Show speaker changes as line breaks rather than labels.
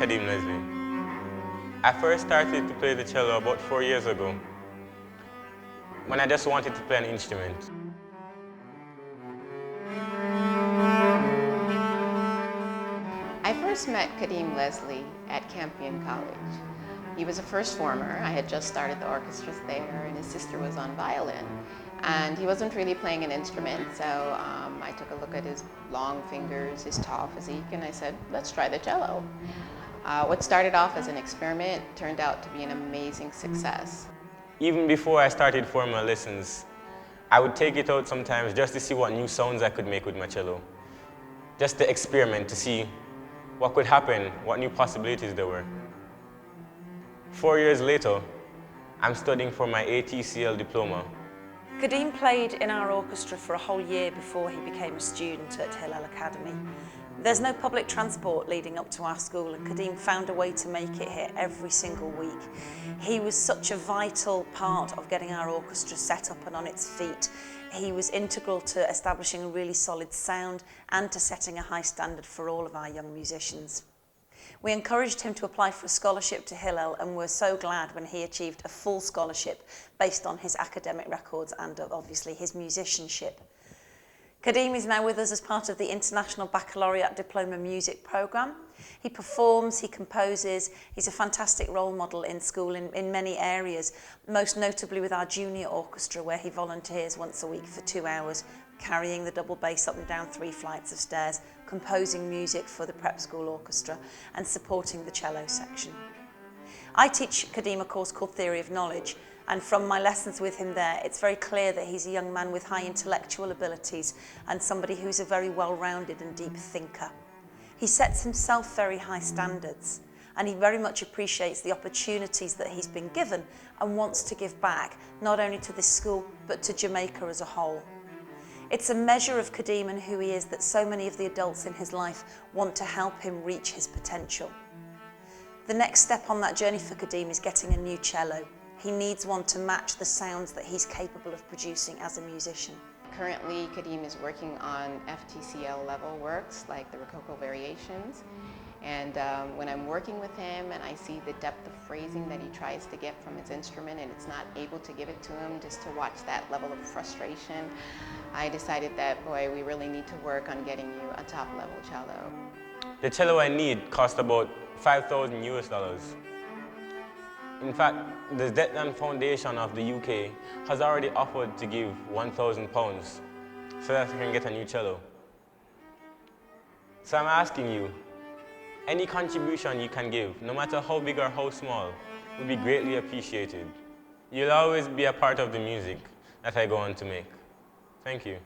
Kadeem Leslie. I first started to play the cello about 4 years ago when I just wanted to play an instrument.
I first met Kadeem Leslie at Campion College. He was a first former. I had just started the orchestras there, and his sister was on violin. And he wasn't really playing an instrument, so I took a look at his long fingers, his tall physique, and I said, let's try the cello. What started off as an experiment turned out to be an amazing success.
Even before I started formal lessons, I would take it out sometimes just to see what new sounds I could make with my cello. Just to experiment, to see what could happen, what new possibilities there were. 4 years later, I'm studying for my ATCL diploma.
Kadeem played in our orchestra for a whole year before he became a student at Hillel Academy. There's no public transport leading up to our school, and Kadeem found a way to make it here every single week. He was such a vital part of getting our orchestra set up and on its feet. He was integral to establishing a really solid sound and to setting a high standard for all of our young musicians. We encouraged him to apply for a scholarship to Hillel, and were so glad when he achieved a full scholarship based on his academic records and obviously his musicianship. Kadeem is now with us as part of the International Baccalaureate Diploma Music Programme. He performs, he composes, he's a fantastic role model in school in many areas, most notably with our junior orchestra, where he volunteers once a week for 2 hours, carrying the double bass up and down 3 flights of stairs, composing music for the prep school orchestra, and supporting the cello section. I teach Kadeem a course called Theory of Knowledge, and from my lessons with him there, it's very clear that he's a young man with high intellectual abilities and somebody who's a very well-rounded and deep thinker. He sets himself very high standards, and he very much appreciates the opportunities that he's been given and wants to give back, not only to this school, but to Jamaica as a whole. It's a measure of Kadeem and who he is that so many of the adults in his life want to help him reach his potential. The next step on that journey for Kadeem is getting a new cello. He needs one to match the sounds that he's capable of producing as a musician.
Currently, Kadeem is working on FTCL level works like the Rococo Variations. And when I'm working with him and I see the depth of phrasing that he tries to get from his instrument and it's not able to give it to him, just to watch that level of frustration, I decided that, boy, we really need to work on getting you a top level cello.
The cello I need cost about $5,000 US. In fact, the Zetland Foundation of the UK has already offered to give £1,000 so that I can get a new cello. So I'm asking you, any contribution you can give, no matter how big or how small, will be greatly appreciated. You'll always be a part of the music that I go on to make. Thank you.